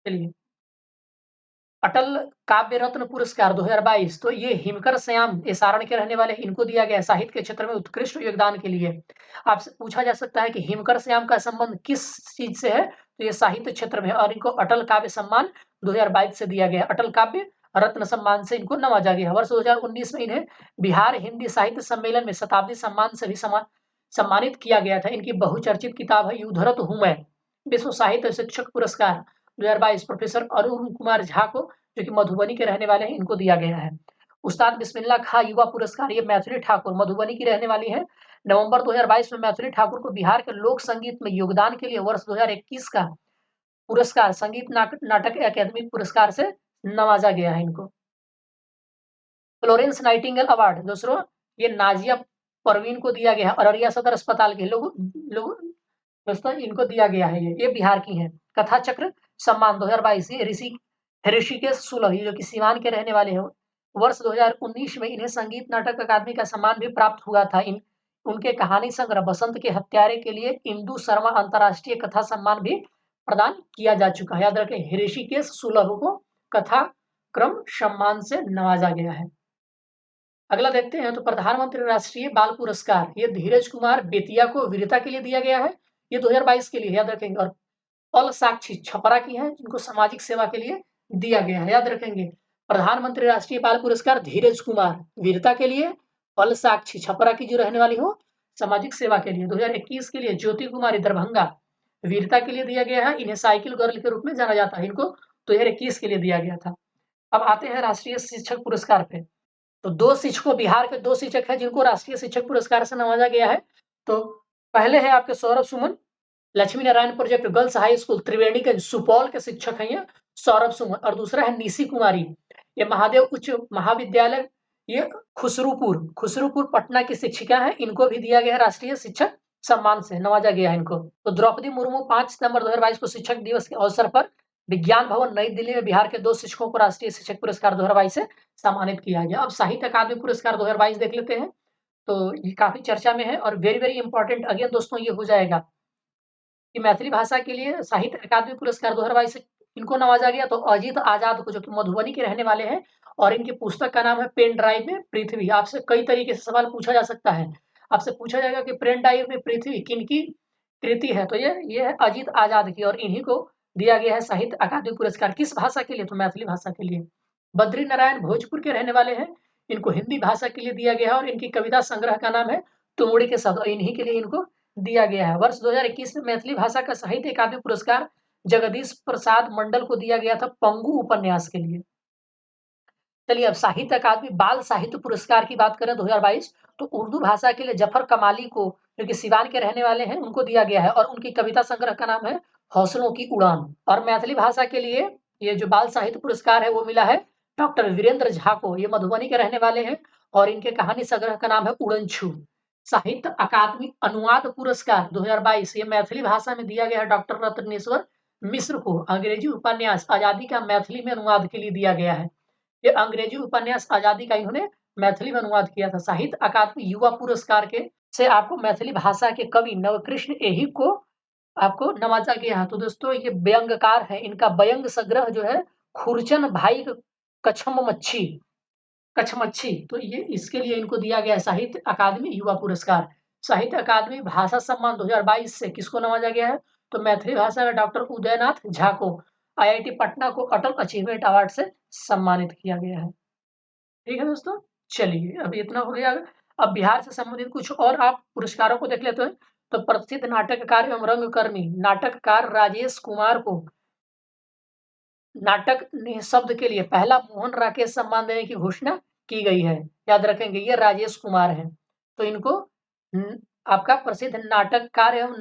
चलिए, अटल काव्य रत्न पुरस्कार 2022 तो ये हिमकर श्याम, ये सारण के रहने वाले, इनको दिया गया है साहित्य के क्षेत्र में उत्कृष्ट योगदान के लिए। आपसे पूछा जा सकता है कि हिमकर श्याम का संबंध किस चीज से है, तो ये साहित्य क्षेत्र में है, और इनको अटल काव्य सम्मान 2022 से दिया गया। अटल काव्य रत्न सम्मान से इनको नवाजा गया। वर्ष 2019 में इन्हें बिहार हिंदी साहित्य सम्मेलन में शताब्दी सम्मान से भी सम्मानित किया गया था। इनकी बहुचर्चित किताब है युद्धरत हूं मैं। विश्व साहित्य शिक्षक पुरस्कार 2022 प्रोफेसर अरुण कुमार झा को, जो कि मधुबनी के रहने वाले हैं, इनको दिया गया है। उस्ताद बिस्मिल्लाह खां युवा पुरस्कार, ये मैथिली ठाकुर मधुबनी की रहने वाली है। नवंबर 2022 में मैथिली ठाकुर को बिहार के लोक संगीत में योगदान के लिए वर्ष 2021 का पुरस्कार संगीत नाटक अकादमी पुरस्कार से नवाजा गया है इनको। फ्लोरेंस नाइटिंगेल अवार्ड दोस्तों, ये नाजिया परवीन को दिया गया है। अररिया सदर अस्पताल के लोग दोस्तों इनको दिया गया है। ये बिहार की हैं। कथा चक्र सम्मान 2022, ये ऋषिकेश सुलभ, जो कि सीवान के रहने वाले हैं। वर्ष 2019 में इन्हें संगीत नाटक अकादमी का सम्मान भी प्राप्त हुआ था। उनके कहानी संग्रह बसंत के हत्यारे के लिए इंदु शर्मा अंतर्राष्ट्रीय कथा सम्मान भी प्रदान किया जा चुका है। याद रखें, ऋषिकेश सुलभ को कथा क्रम सम्मान से नवाजा गया है। अगला देखते हैं तो प्रधानमंत्री राष्ट्रीय बाल पुरस्कार, ये धीरज कुमार बेतिया को वीरता के लिए दिया गया है। ये 2022 के लिए, याद रखेंगे। और पल साक्षी छपरा की है, जिनको सामाजिक सेवा के लिए दिया गया है। याद रखेंगे, प्रधानमंत्री राष्ट्रीय बाल पुरस्कार धीरज कुमार वीरता के लिए, पल साक्षी छपरा की जो रहने वाली हो सामाजिक सेवा के लिए। 2021 के लिए ज्योति कुमारी दरभंगा वीरता के लिए दिया गया है। इन्हें साइकिल गर्ल के रूप में जाना जाता है। इनको 2021 के लिए दिया गया था। अब आते हैं राष्ट्रीय शिक्षक पुरस्कार पे। तो दो शिक्षकों, बिहार के दो शिक्षक हैं जिनको राष्ट्रीय शिक्षक पुरस्कार से नवाजा गया है। तो पहले है आपके Saurabh Suman, Lakshmi Narayan project girls high school Triveniganj Supaul के शिक्षक हैं ये सौरभ सुमन। और दूसरा है निशी कुमारी, ये महादेव उच्च महाविद्यालय, ये खुसरूपुर पटना की शिक्षिका है। इनको भी दिया गया है राष्ट्रीय शिक्षक सम्मान से नवाजा गया है इनको। तो द्रौपदी मुर्मू 5 सितंबर 2022 को शिक्षक दिवस के अवसर पर विज्ञान भवन नई दिल्ली में बिहार के 2 शिक्षकों को राष्ट्रीय शिक्षक पुरस्कार 2022 से सम्मानित किया गया। अब साहित्य अकादमी पुरस्कार 2022 देख लेते हैं। तो ये काफी चर्चा में है और वेरी वेरी इंपॉर्टेंट अगेन दोस्तों ये हो जाएगा कि मैथिली भाषा के लिए साहित्य अकादमी पुरस्कार 2022 से इनको नवाजा गया। तो अजीत आजाद को, जो कि मधुबनी के रहने वाले हैं, और इनकी पुस्तक का नाम है पेन ड्राइव में पृथ्वी। आपसे कई तरीके से सवाल पूछा जा सकता है। आपसे पूछा जाएगा कि पेन ड्राइव में पृथ्वी किनकी कृति है, तो ये है अजीत आजाद की, और इन्हीं को दिया गया है साहित्य अकादमी पुरस्कार। किस भाषा के लिए, तो मैथिली भाषा के लिए। बद्री नारायण भोजपुर के रहने वाले हैं, इनको हिंदी भाषा के लिए दिया गया है। और इनकी कविता संग्रह का नाम है तुमड़ी के शब्द, इन्हीं के लिए इनको दिया गया है। वर्ष 2021 में मैथिली भाषा का साहित्य अकादमी पुरस्कार जगदीश प्रसाद मंडल को दिया गया था पंगु उपन्यास के लिए। चलिए अब साहित्य अकादमी बाल साहित्य पुरस्कार की बात करें 2022, तो उर्दू भाषा के लिए जफर कमाली को, जो कि सिवान के रहने वाले हैं, उनको दिया गया है। और उनकी कविता संग्रह का नाम है हौसलों की उड़ान। और मैथिली भाषा के लिए ये जो बाल साहित्य पुरस्कार है वो मिला है डॉक्टर वीरेंद्र झा को, ये मधुबनी के रहने वाले हैं। और इनके कहानी संग्रह का नाम है उड़न छू। साहित्य अकादमी अनुवाद पुरस्कार 2022 ये मैथिली भाषा में दिया गया है डॉक्टर रत्नेश्वर मिश्र को। अंग्रेजी उपन्यास आजादी का मैथिली में अनुवाद के लिए दिया गया है। ये अंग्रेजी उपन्यास आजादी का इन्होंने मैथिली में अनुवाद किया था। साहित्य अकादमी युवा पुरस्कार के से आपको मैथिली भाषा के कवि नवकृष्ण ऐहिक को आपको नवाजा गया है। तो दोस्तों ये व्यंगकार है, इनका व्यंग संग्रह जो है खुरचन भाई कछमच्छी, तो ये इसके लिए इनको दिया गया है साहित्य अकादमी युवा पुरस्कार। साहित्य अकादमी भाषा सम्मान 2022 से किसको नवाजा गया है, तो मैथिली भाषा में डॉक्टर उदयनाथ झा को आईआईटी पटना को अटल अचीवमेंट अवार्ड से सम्मानित किया गया है। ठीक है दोस्तों, चलिए अब इतना हो गया। अब बिहार से संबंधित कुछ और आप पुरस्कारों को देख लेते हैं। तो प्रसिद्ध नाटककार एवं रंगकर्मी नाटककार राजेश कुमार को नाटक निःशब्द के लिए पहला मोहन राकेश सम्मान देने की घोषणा की गई है। याद रखेंगे ये राजेश कुमार हैं। तो इनको आपका प्रसिद्ध नाटककार एवं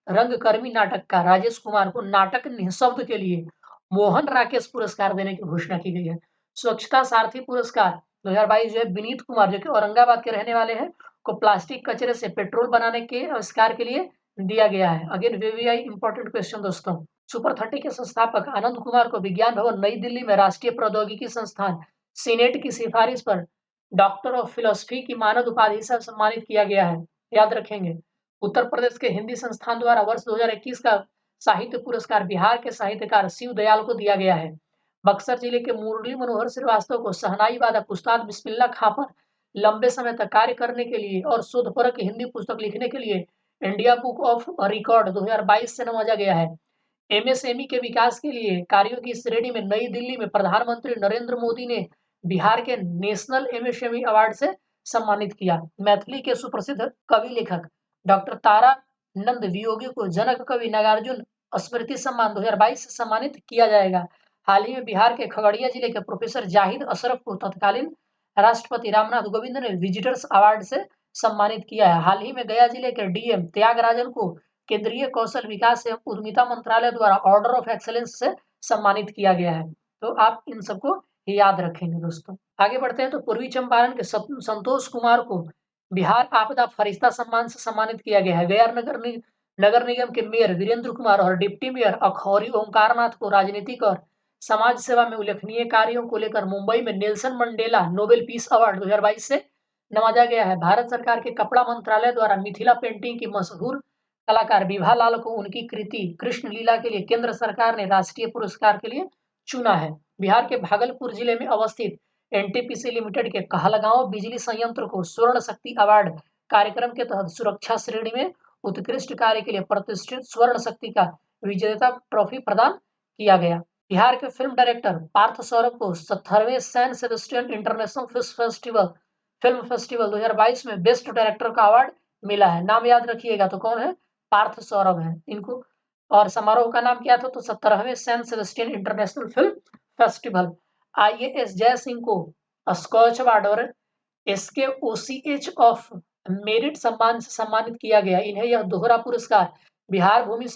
रंगकर्मी नाटककार राजेश कुमार को नाटक निःशब्द के लिए मोहन राकेश पुरस्कार देने की घोषणा की गई है। स्वच्छता सारथी पुरस्कार 2022 जो है विनीत कुमार, जो कि औरंगाबाद के रहने वाले हैं, को प्लास्टिक कचरे से पेट्रोल बनाने के आविष्कार के लिए दिया गया है। अगेन वीवीआई इंपॉर्टेंट क्वेश्चन दोस्तों। सुपर 30 के संस्थापक आनंद कुमार को विज्ञान भवन नई दिल्ली में राष्ट्रीय प्रौद्योगिकी संस्थान सीनेट की सिफारिश पर डॉक्टर ऑफ फिलोसफी की मानद उपाधि से सम्मानित किया गया है। याद रखेंगे। उत्तर प्रदेश के हिंदी संस्थान द्वारा वर्ष 2021 का साहित्य पुरस्कार बिहार के साहित्यकार शिव दयाल को दिया गया है। बक्सर जिले के मुरली मनोहर श्रीवास्तव को शहनाई वादक उस्ताद बिस्मिल्लाह खां पर लंबे समय तक कार्य करने के लिए और शोधपरक हिंदी पुस्तक लिखने के लिए इंडिया बुक ऑफ रिकॉर्ड 2022 से नवाजा गया है। एमएसएमई के विकास के लिए कार्यों की श्रेणी में नई दिल्ली में प्रधानमंत्री नरेंद्र मोदी ने बिहार के नेशनल एमएसएमई अवार्ड से सम्मानित किया। मैथिली के सुप्रसिद्ध कवि लेखक डॉक्टर तारानंद वियोगी को जनक कवि नागार्जुन स्मृति सम्मान 2022 से सम्मानित किया जाएगा। हाल ही में बिहार के खगड़िया जिले के प्रोफेसर जाहिद अशरफ को तत्कालीन राष्ट्रपति रामनाथ कोविंद ने विजिटर्स अवार्ड से सम्मानित किया है। हाल ही में गया जिले के डीएम त्यागराजन को केंद्रीय कौशल विकास एवं उद्यमिता मंत्रालय द्वारा ऑर्डर ऑफ एक्सीलेंस से सम्मानित किया गया है। तो आप इन सबको याद रखेंगे दोस्तों। आगे बढ़ते हैं तो पूर्वी चंपारण के संतोष कुमार को बिहार आपदा फरिश्ता सम्मान से सम्मानित किया गया है। गया नगर निगम के मेयर वीरेंद्र कुमार और डिप्टी मेयर अखौरी ओंकारनाथ को राजनीतिक और समाज सेवा में उल्लेखनीय कार्यों को लेकर मुंबई में Nelson Mandela Nobel peace award 2022 से नवाजा गया है। भारत सरकार के कपड़ा मंत्रालय द्वारा मिथिला पेंटिंग की मशहूर कलाकार विभा लाल को उनकी कृति कृष्ण लीला के लिए केंद्र सरकार ने राष्ट्रीय पुरस्कार के लिए चुना है। बिहार के भागलपुर जिले में अवस्थित एनटीपीसी लिमिटेड के कहलगांव बिजली संयंत्र को स्वर्ण शक्ति अवार्ड कार्यक्रम के तहत सुरक्षा श्रेणी में उत्कृष्ट कार्य के लिए प्रतिष्ठित स्वर्ण शक्ति का विजेता ट्रॉफी प्रदान किया गया। बिहार के फिल्म डायरेक्टर पार्थ सौरभ को 17वें San Sebastian international film festival 2022 में बेस्ट डायरेक्टर का अवार्ड मिला है। नाम याद रखिएगा, तो कौन है? पार्थ सौरभ है इनको। और समारोह का नाम क्या था? तो 17वें San Sebastian international film festival. IAS Jai Singh को स्कॉच अवार्ड और एसके ओसीएच ऑफ मेरिट सम्मान से सम्मानित किया गया। इन्हें यह दोहरा पुरस्कार बिहार भूमि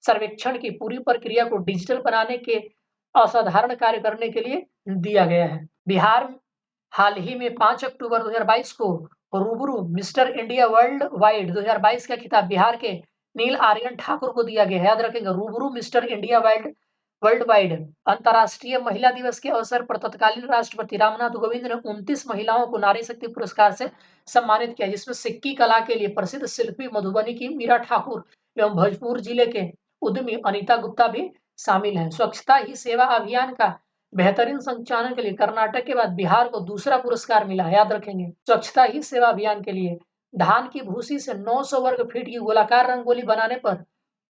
सर्वेक्षण की पूरी प्रक्रिया को डिजिटल बनाने के असाधारण कार्य करने के लिए दिया गया है। बिहार हाल ही में 5 अक्टूबर 2022 को रूबरू मिस्टर इंडिया वर्ल्ड वाइड 2022 का खिताब बिहार के नील आर्यन ठाकुर को दिया गया है। याद रखेंगे, रूबरू मिस्टर इंडिया वर्ल्ड वाइड। अंतर्राष्ट्रीय महिला दिवस के अवसर पर तत्कालीन राष्ट्रपति रामनाथ कोविंद ने 29 महिलाओं को नारी शक्ति पुरस्कार से सम्मानित किया, जिसमें सिक्की कला के लिए प्रसिद्ध शिल्पी मधुबनी की मीरा ठाकुर एवं भोजपुर जिले के उद्यमी अनीता गुप्ता भी शामिल हैं। स्वच्छता ही सेवा अभियान का बेहतरीन संचालन के लिए कर्नाटक के बाद बिहार को दूसरा पुरस्कार मिला है। याद रखेंगे, स्वच्छता ही सेवा अभियान के लिए धान की भूसी से 900 वर्ग फीट की गोलाकार रंगोली बनाने पर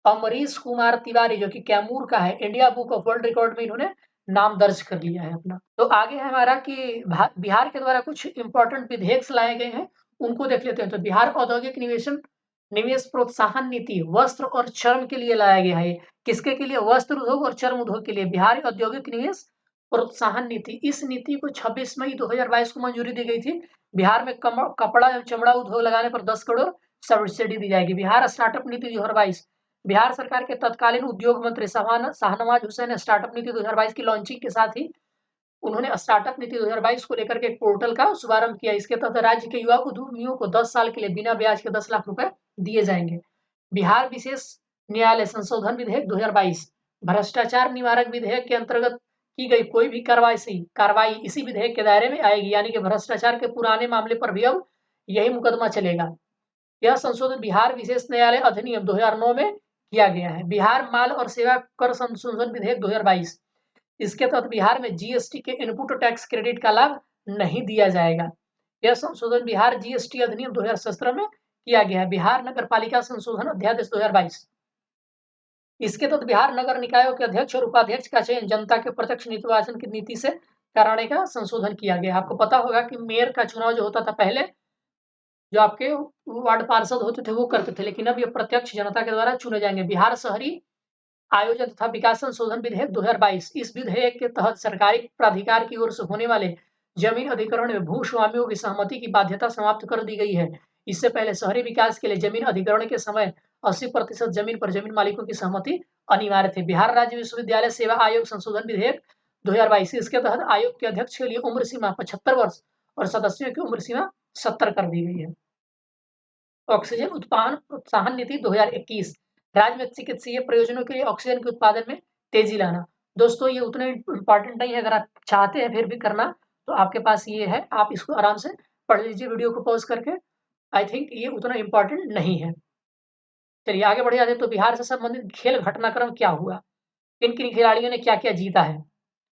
अमरीश कुमार तिवारी, जो कि कैमूर का है, India book of world record में इन्होंने नाम दर्ज कर लिया है अपना। तो आगे है हमारा कि बिहार के द्वारा कुछ इंपॉर्टेंट विधेयक लाए गए हैं, उनको देख लेते हैं। तो बिहार औद्योगिक निवेश प्रोत्साहन नीति वस्त्र और चर्म के लिए लाया गया है। किसके के लिए? वस्त्र उद्योग और चर्म उद्योग के लिए बिहार औद्योगिक निवेश प्रोत्साहन नीति। इस नीति को 26 मई 2022 को मंजूरी दी गई थी। बिहार में कपड़ा एवं चमड़ा उद्योग लगाने पर 10 करोड़ सब्सिडी दी जाएगी। बिहार स्टार्टअप नीति 2022। बिहार सरकार के तत्कालीन उद्योग मंत्री शाहनवाज हुसैन ने स्टार्टअप नीति 2022 की लॉन्चिंग के साथ ही उन्होंने स्टार्टअप नीति 2022 को लेकर के एक पोर्टल का शुभारंभ किया। इसके तहत राज्य के युवा उद्यमियों को 10 साल के लिए बिना ब्याज के 10 लाख रुपए दिए जाएंगे। बिहार विशेष न्यायालय संशोधन विधेयक 2022 भ्रष्टाचार निवारक विधेयक के अंतर्गत की गई कोई भी कार्रवाई इसी विधेयक के दायरे में आएगी, यानी कि भ्रष्टाचार के पुराने मामले पर भी अब यही मुकदमा चलेगा। यह संशोधन बिहार विशेष न्यायालय अधिनियम 2009 में किया गया है। बिहार माल और सेवा कर संशोधन विधेयक 2022, इसके तहत बिहार में जीएसटी के इनपुट टैक्स क्रेडिट का लाभ नहीं दिया जाएगा। यह संशोधन बिहार जीएसटी अधिनियम 2017 में किया गया है। बिहार नगर पालिका संशोधन अध्यादेश 2022, इसके तहत बिहार नगर निकायों के अध्यक्ष और उपाध्यक्ष का चयन जनता के प्रत्यक्ष निर्वाचन की नीति से कराने का संशोधन किया गया। आपको पता होगा कि मेयर का चुनाव जो होता था पहले, जो आपके वार्ड पार्षद होते थे वो करते थे, लेकिन अब ये प्रत्यक्ष जनता के द्वारा चुने जाएंगे। बिहार शहरी आयोजन तथा विकास संशोधन विधेयक 2022, इस विधेयक के तहत सरकारी प्राधिकार की ओर से होने वाले जमीन अधिग्रहण में भूस्वामियों की सहमति की बाध्यता समाप्त कर दी गई है। इससे पहले शहरी विकास के लिए जमीन अधिग्रहण के समय 80% जमीन पर जमीन मालिकों की सहमति अनिवार्य थी। बिहार राज्य विश्वविद्यालय सेवा आयोग संशोधन विधेयक 2022, इसके तहत आयोग के अध्यक्ष के लिए उम्र सीमा 75 वर्ष और सदस्यों की उम्र सीमा 70 कर दी गई है। ऑक्सीजन उत्पादन प्रोत्साहन नीति 2021, राज्य में चिकित्सीय प्रयोजनों के लिए ऑक्सीजन के उत्पादन में तेजी लाना। दोस्तों ये उतने इंपॉर्टेंट नहीं है, अगर आप चाहते हैं फिर भी करना तो आपके पास ये है, आप इसको आराम से पढ़ लीजिए वीडियो को पॉज करके। आई थिंक ये उतना इंपॉर्टेंट नहीं है। चलिए आगे बढ़ जाते हैं। तो बिहार से संबंधित खेल घटनाक्रम क्या हुआ, किन किन खिलाड़ियों ने क्या क्या जीता है।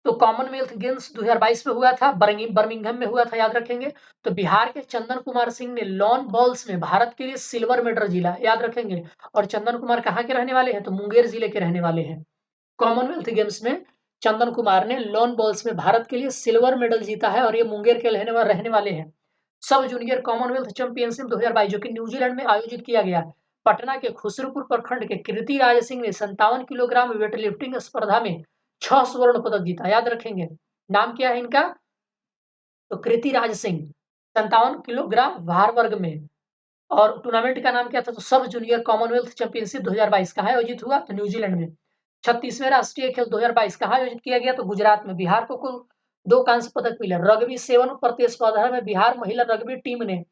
तो कॉमनवेल्थ गेम्स 2022 में हुआ था, बर्मिंघम में हुआ था, याद रखेंगे। तो बिहार के चंदन कुमार सिंह ने लॉन बॉल्स में भारत के लिए सिल्वर मेडल जीला, याद रखेंगे। और चंदन कुमार कहाँ के रहने वाले हैं? तो मुंगेर जिले के रहने वाले हैं। कॉमनवेल्थ गेम्स में चंदन कुमार ने लॉन बॉल्स में भारत के लिए सिल्वर मेडल जीता है और ये मुंगेर के रहने वाले हैं। सब जूनियर कॉमनवेल्थ चैंपियनशिप 2022 जो कि न्यूजीलैंड में आयोजित किया गया, पटना के खुसरूपुर प्रखंड के कृति राज सिंह ने 57 किलोग्राम वेट लिफ्टिंग स्पर्धा में 6 स्वर्ण पदक जीता, याद रखेंगे। नाम क्या है इनका? तो कृति राज सिंह, 57 किलोग्राम भार वर्ग में। और टूर्नामेंट का नाम क्या था? तो सब जूनियर कॉमनवेल्थ चैंपियनशिप 2022 कहाँ आयोजित हुआ? तो न्यूजीलैंड में। 36वें राष्ट्रीय खेल 2022 कहाँ आयोजित किया गया? तो गुजरात में। बिहार को कुल 2 कांस्य पदक मिले। रग्बी 7 प्रतिस्पर्धा में बिहार महिला रग्बी टीम ने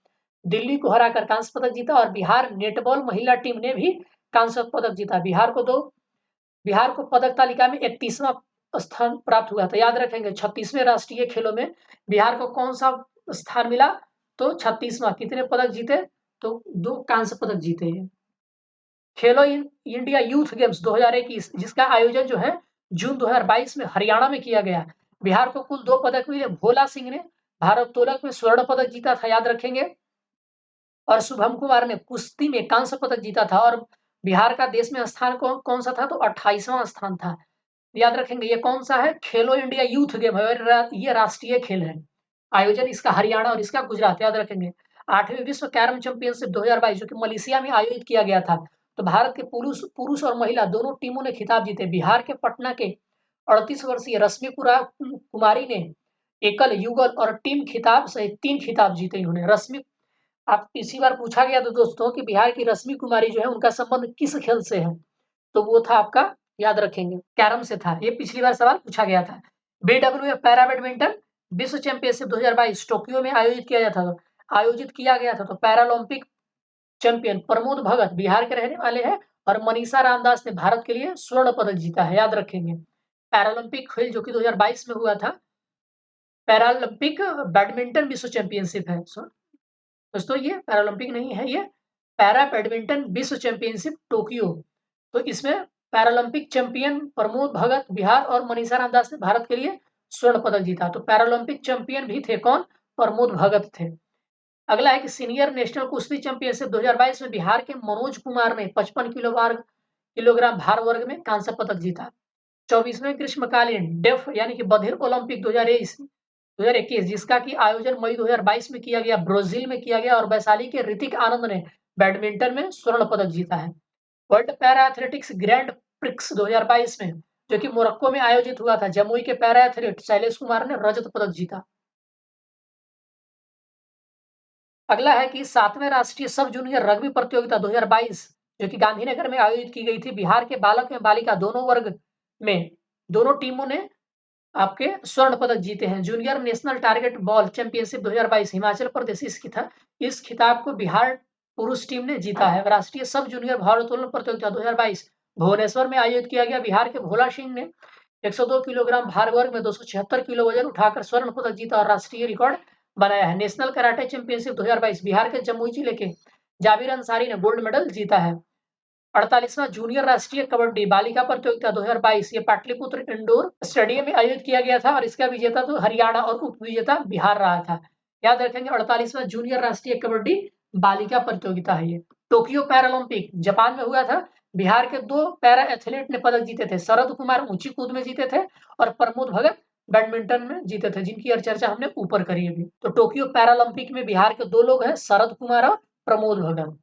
दिल्ली को हराकर कांस्य पदक जीता और बिहार नेटबॉल महिला टीम ने भी कांस्य पदक जीता। बिहार को पदक तालिका में 31वां स्थान प्राप्त हुआ था, याद रखेंगे। 36वें राष्ट्रीय खेलों में बिहार को कौन सा स्थान मिला? तो 36वां। कितने पदक जीते? तो 2 कांस्य पदक जीते हैं। खेलो इंडिया यूथ गेम्स 2021 जिसका आयोजन जो है जून 2022 में हरियाणा में किया गया। बिहार को कुल 2 पदक मिले। भोला सिंह ने भारोत्तोलक में स्वर्ण पदक जीता था, याद रखेंगे। और शुभम कुमार ने कुश्ती में कांस्य पदक जीता था। और बिहार का देश में स्थान कौन सा था? तो 28वां स्थान था, याद रखेंगे। ये कौन सा है? खेलो इंडिया यूथ गेम है, ये राष्ट्रीय खेल है। आयोजन इसका हरियाणा और इसका गुजरात, याद रखेंगे। 8वीं विश्व कैरम चैंपियनशिप 2022 जो कि मलेशिया में आयोजित किया गया था। तो भारत के पुरुष और महिला दोनों टीमों ने खिताब जीते। बिहार के पटना के 38 वर्षीय रश्मि कुमारी ने एकल, युगल और टीम खिताब सहित 3 खिताब जीते इन्होंने। रश्मि, आप इसी बार पूछा गया था दोस्तों कि बिहार की रश्मि कुमारी जो है उनका संबंध किस खेल से है? तो वो था आपका, याद रखेंगे, कैरम से था। ये पिछली बार सवाल पूछा गया था। बीडब्ल्यूएफ पैरा बैडमिंटन विश्व चैंपियनशिप 2022 टोक्यो में आयोजित किया गया था। तो पैरालंपिक चैंपियन प्रमोद भगत बिहार के रहने वाले हैं और मनीषा रामदास ने भारत के लिए स्वर्ण पदक जीता है, याद रखेंगे। पैरालंपिक खेल जो कि 2022 में हुआ था, पैरालंपिक बैडमिंटन विश्व चैंपियनशिप है। दोस्तों ये पैरालंपिक नहीं है, ये पैरा बैडमिंटन विश्व चैंपियनशिप टोक्यो। तो इसमें पैरालंपिक चैंपियन प्रमोद भगत बिहार और मनीषा रामदास ने भारत के लिए स्वर्ण पदक जीता। तो पैरालंपिक चैंपियन भी थे कौन? प्रमोद भगत थे। अगला है कि सीनियर नेशनल कुश्ती चैंपियनशिप 2022 में बिहार के मनोज कुमार ने 55 किलोग्राम भार वर्ग में कांस्य पदक जीता। 24वें ग्रीष्मकालीन डेफ यानी कि बधिर ओलंपिक 2021 जिसका कि आयोजन मई 2022 में किया गया, ब्राजील में किया गया और वैशाली के ऋतिक आनंद ने बैडमिंटन में स्वर्ण पदक जीता है। World para athletics grand prix 2022 में जो कि मोरक्को में आयोजित हुआ था, जमुई के पैरा एथलीट शैलेश कुमार ने रजत पदक जीता। अगला है कि 7वें राष्ट्रीय सब जूनियर रग्बी प्रतियोगिता 2022 जो कि गांधीनगर में आयोजित की गई थी। बिहार के बालक एवं बालिका दोनों वर्ग में दोनों टीमों ने आपके स्वर्ण पदक जीते हैं। Junior national target ball championship 2022 Himachal Pradesh इस खिताब को बिहार पुरुष टीम ने जीता है। राष्ट्रीय सब जूनियर भारोत्तोलन प्रतियोगिता 2022 भुवनेश्वर में आयोजित किया गया। बिहार के भोला सिंह ने 102 किलोग्राम भार वर्ग में 276 किलो वजन उठाकर स्वर्ण पदक जीता और राष्ट्रीय रिकॉर्ड बनाया है। नेशनल कराटे चैंपियनशिप 2022 बिहार के जमुई जिले के जाबिर अंसारी ने गोल्ड मेडल जीता है। 48वां जूनियर राष्ट्रीय कबड्डी बालिका प्रतियोगिता 2022 ये पाटलिपुत्र इंडोर स्टेडियम में आयोजित किया गया था और इसका विजेता तो हरियाणा और उप विजेता बिहार रहा था। याद रखेंगे 48वां जूनियर राष्ट्रीय कबड्डी बालिका प्रतियोगिता है ये। टोक्यो पैरालंपिक जापान में हुआ था। बिहार के 2 पैरा एथलीट ने पदक जीते थे। शरद कुमार ऊंची कूद में जीते थे और प्रमोद भगत बैडमिंटन में जीते थे, जिनकी चर्चा हमने ऊपर करी अभी। तो टोक्यो पैरालंपिक में बिहार के 2 लोग हैं, शरद कुमार और प्रमोद भगत।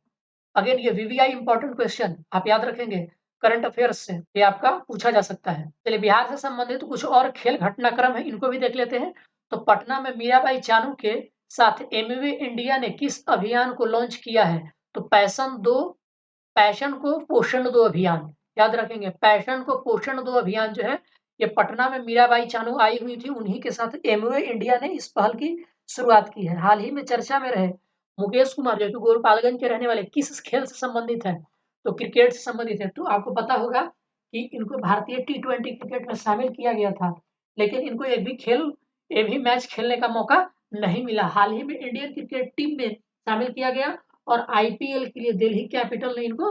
अगेन ये वीवीआई इंपॉर्टेंट क्वेश्चन आप याद रखेंगे, करंट अफेयर्स से ये आपका पूछा जा सकता है। चलिए बिहार से संबंधित कुछ और खेल घटनाक्रम है, इनको भी देख लेते हैं। तो पटना में मीराबाई चानू के साथ एमवे इंडिया ने किस अभियान को लॉन्च किया है? तो पैशन को पोषण दो अभियान, याद रखेंगे। पैशन को पोषण दो अभियान जो है ये पटना में मीराबाई चानू आई हुई थी, उन्हीं के साथ एमवे इंडिया ने इस पहल की शुरुआत की है। हाल ही में चर्चा में रहे मुकेश कुमार जो कि गोपालगंज के रहने वाले किस खेल से संबंधित है? तो क्रिकेट से संबंधित है। तो आपको पता होगा कि इनको भारतीय टी20 क्रिकेट में शामिल किया गया था, लेकिन इनको एक भी मैच खेलने का मौका नहीं मिला। हाल ही में इंडियन क्रिकेट टीम में शामिल किया गया और आईपीएल के लिए दिल्ली कैपिटल ने इनको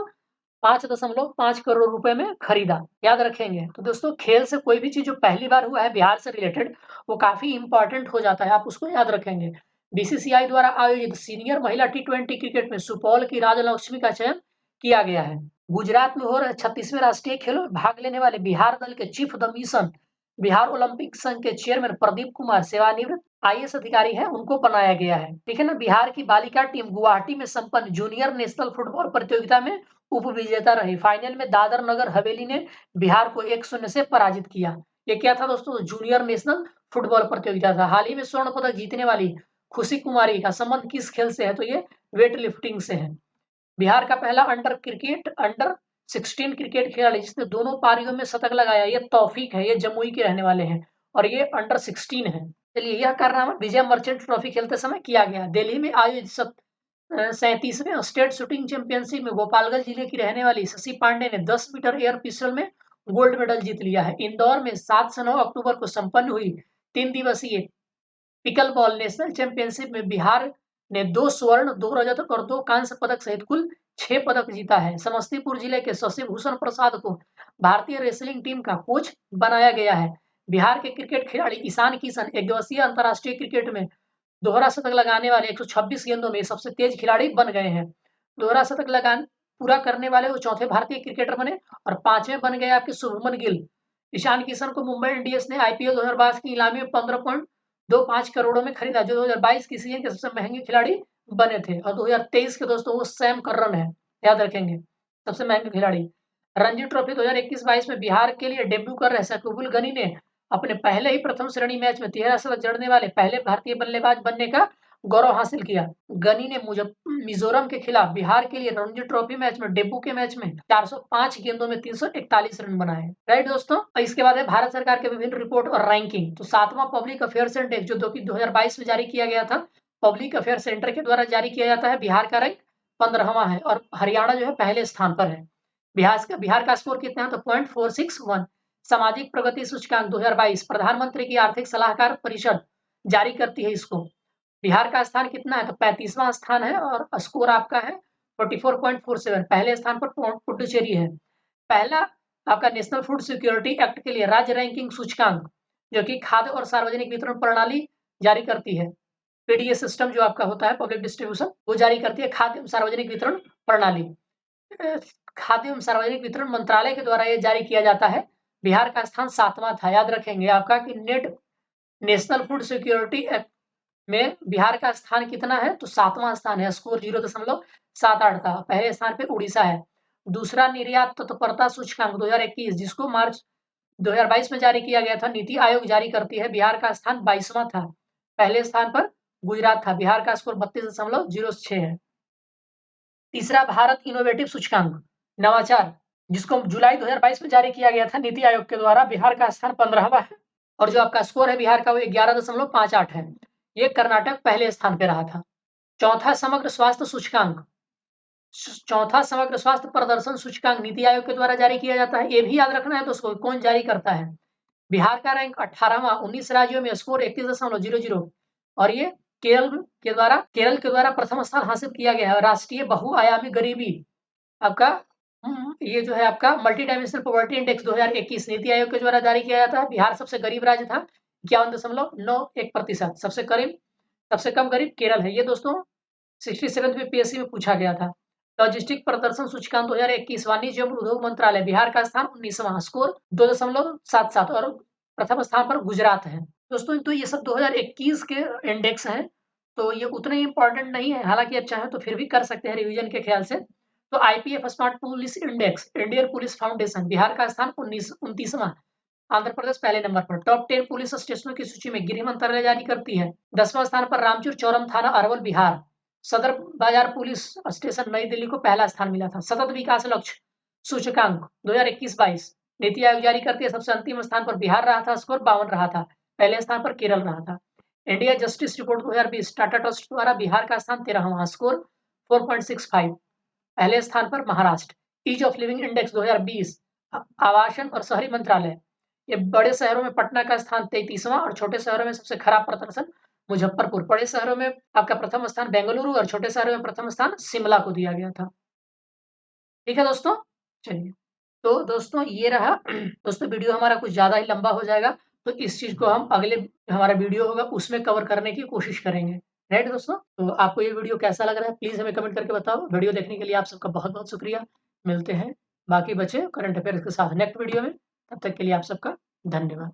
5.5 करोड़ रुपए में खरीदा। याद रखेंगे। तो दोस्तों खेल से कोई भी चीज़ जो पहली बार हुआ है बिहार से रिलेटेड, वो काफ़ी इम्पोर्टेंट हो जाता है, आप उसको याद रखेंगे। बीसीसीआई द्वारा आयोजित सीनियर महिला टी20 क्रिकेट में सुपौल की राजलक्ष्मी का चयन किया गया है। गुजरात में हो रहे 36वें राष्ट्रीय खेलों में भाग लेने वाले बिहार दल के chief the mission Bihar Olympic संघ के चेयरमैन प्रदीप कुमार सेवानिवृत्त आईएएस अधिकारी हैं, उनको बनाया गया है। ठीक है ना। बिहार की बालिका टीम गुवाहाटी में संपन्न जूनियर नेशनल फुटबॉल प्रतियोगिता में उप विजेता रही। फाइनल में दादर नगर हवेली ने बिहार को 1-0 से पराजित किया। ये क्या था दोस्तों? जूनियर नेशनल फुटबॉल प्रतियोगिता था। हाल ही में स्वर्ण पदक जीतने वाली खुशी कुमारी का संबंध किस खेल से है? तो ये वेट लिफ्टिंग से है। बिहार का पहला अंडर 16 क्रिकेट खिलाड़ी जिसने दोनों पारियों में शतक लगाया, ये तौफीक है। ये जमुई के रहने वाले हैं और ये अंडर 16 है। चलिए, यह कारनामा विजय मर्चेंट ट्रॉफी खेलते समय किया गया। दिल्ली में आयोजित 37वें स्टेट शूटिंग चैंपियनशिप में गोपालगंज जिले की रहने वाली शशि पांडे ने 10 मीटर एयर पिस्टल में गोल्ड मेडल जीत लिया है। इंदौर में 7 से 9 अक्टूबर को संपन्न हुई 3 दिवसीय पिकल बॉल नेशनल चैंपियनशिप में बिहार ने 2 स्वर्ण, 2 रजत और 2 कांस्य पदक सहित कुल 6 पदक जीता है। समस्तीपुर जिले के शशि भूषण प्रसाद को भारतीय रेसलिंग टीम का कोच बनाया गया है। बिहार के क्रिकेट खिलाड़ी ईशान किशन एक दिवसीय अंतर्राष्ट्रीय क्रिकेट में दोहरा शतक लगाने वाले 126 गेंदों में सबसे तेज खिलाड़ी बन गए हैं। दोहरा शतक लगान पूरा करने वाले वो चौथे भारतीय क्रिकेटर बने और 5वें बन गए आपके शुभमन गिल। ईशान किशन को मुंबई इंडियंस ने आईपीएल 2022 की नीलामी में 15.25 करोड़ में खरीदा, जो 2022 की सीजन के सबसे महंगे खिलाड़ी बने थे। और 2023 के दोस्तों वो सैम करन है, याद रखेंगे, सबसे महंगे खिलाड़ी। रणजी ट्रॉफी 2021-22 में बिहार के लिए डेब्यू कर रहे शकीबुल गनी ने अपने पहले ही प्रथम श्रेणी मैच में 13 शतक जड़ने वाले पहले भारतीय बल्लेबाज बनने का गौरव हासिल किया। गनी ने मिजोरम के खिलाफ बिहार के लिए रणजी ट्रॉफी मैच में डेब्यू के मैच में 405 गेंदों में 341 रन बनाए। राइट दोस्तों। और इसके बाद है भारत सरकार के विभिन्न रिपोर्ट और रैंकिंग। तो 7वां पब्लिक अफेयर्स इंडेक्स जो 2022 में जारी किया गया था, पब्लिक अफेयर सेंटर के द्वारा जारी किया जाता है। बिहार का रैंक 15वां है और हरियाणा जो है पहले स्थान पर है। बिहार का स्कोर कितना है? तो 0.461। सामाजिक प्रगति सूचकांक 2022 प्रधानमंत्री की आर्थिक सलाहकार परिषद जारी करती है इसको। बिहार का स्थान कितना है? तो 35वां स्थान है और स्कोर आपका है 44.47। पहले स्थान पर पुडुचेरी है। पहला आपका नेशनल फूड सिक्योरिटी एक्ट के लिए राज्य रैंकिंग सूचकांक जो कि खाद्य और सार्वजनिक वितरण प्रणाली जारी करती है। पीडीए सिस्टम जो आपका होता है पब्लिक डिस्ट्रीब्यूशन, वो जारी करती है खाद्य एवं सार्वजनिक वितरण प्रणाली। खाद्य एवं सार्वजनिक वितरण मंत्रालय के द्वारा ये जारी किया जाता है। बिहार का स्थान 7वां था। याद रखेंगे आपका कि नेशनल फूड सिक्योरिटी एक्ट में बिहार का स्थान कितना है? तो 7वां स्थान है। स्कोर 0.78 था। पहले स्थान पे उड़ीसा है। दूसरा निर्यात तत्परता सूचकांक 2021 जिसको मार्च 2022 में जारी किया गया था, नीति आयोग जारी करती है। बिहार का स्थान 22वां था। पहले स्थान पर गुजरात था। बिहार का स्कोर 32.06 है। तीसरा भारत इनोवेटिव सूचकांक नवाचार जिसको जुलाई 2022 में जारी किया गया था नीति आयोग के द्वारा। बिहार का स्थान 15वां है और जो आपका स्कोर है बिहार का वो 11.58 है। ये कर्नाटक पहले स्थान पे रहा था। चौथा समग्र स्वास्थ्य सूचकांक, चौथा समग्र स्वास्थ्य प्रदर्शन सूचकांक नीति आयोग के द्वारा जारी किया जाता है। ये भी याद रखना है दोस्तों कौन जारी करता है। बिहार का रैंक 18वां, 19 राज्यों में स्कोर 31.00 और ये केरल के द्वारा प्रथम स्थान हासिल किया गया है। राष्ट्रीय बहुआयामी गरीबी आपका ये जो है आपका multi dimensional poverty index 2021 NITI Aayog के द्वारा जारी किया जाता है। बिहार सबसे गरीब राज्य था, 51.91%। सबसे कम गरीब केरल है। ये दोस्तों 67वीं पीएससी में पूछा गया था। लॉजिस्टिक प्रदर्शन सूचकांक 2021 वाणिज्य एवं उद्योग मंत्रालय, बिहार का स्थान 19वां, स्कोर 2.77 और प्रथम स्थान पर गुजरात है। दोस्तों तो ये सब 2021 के इंडेक्स हैं, तो ये उतने इंपॉर्टेंट नहीं है। हालांकि आप चाहें तो फिर भी कर सकते हैं रिवीजन के ख्याल से। तो IPF smart police index, Indian police foundation, Bihar का स्थान 29वां, आंध्र प्रदेश पहले नंबर पर। टॉप 10 पुलिस स्टेशनों की सूची में गृह मंत्रालय जारी करती है। 10वां स्थान पर रामचूर चौरम थाना अरवल बिहार। सदर बाजार पुलिस स्टेशन नई दिल्ली को पहला स्थान मिला था। सतत विकास लक्ष्य सूचकांक 2021-22 नीति आयोग जारी करती है। सबसे अंतिम स्थान पर बिहार रहा था, स्कोर 52 रहा था। पहले स्थान पर केरल रहा था। India justice report 2020 Tata trust द्वारा बिहार का स्थान 13वां, स्कोर 4.65। पहले स्थान पर Maharashtra. Ease of living index 2020 आवासन और शहरी मंत्रालय, ये बड़े शहरों में पटना का स्थान 33वां और छोटे शहरों में सबसे खराब प्रदर्शन मुजफ्फरपुर। बड़े शहरों में आपका प्रथम स्थान बेंगलुरु और छोटे शहरों में प्रथम स्थान शिमला को दिया गया था। ठीक है दोस्तों। चलिए, तो दोस्तों ये रहा दोस्तों वीडियो हमारा कुछ ज़्यादा ही लंबा हो जाएगा, तो इस चीज़ को हम अगले हमारा वीडियो होगा उसमें कवर करने की कोशिश करेंगे। राइट दोस्तों? तो आपको ये वीडियो कैसा लग रहा है प्लीज़ हमें कमेंट करके बताओ। वीडियो देखने के लिए आप सबका बहुत-बहुत शुक्रिया। मिलते हैं बाकी बचे करंट अफेयर्स के साथ नेक्स्ट वीडियो में। तब तक के लिए आप सबका धन्यवाद।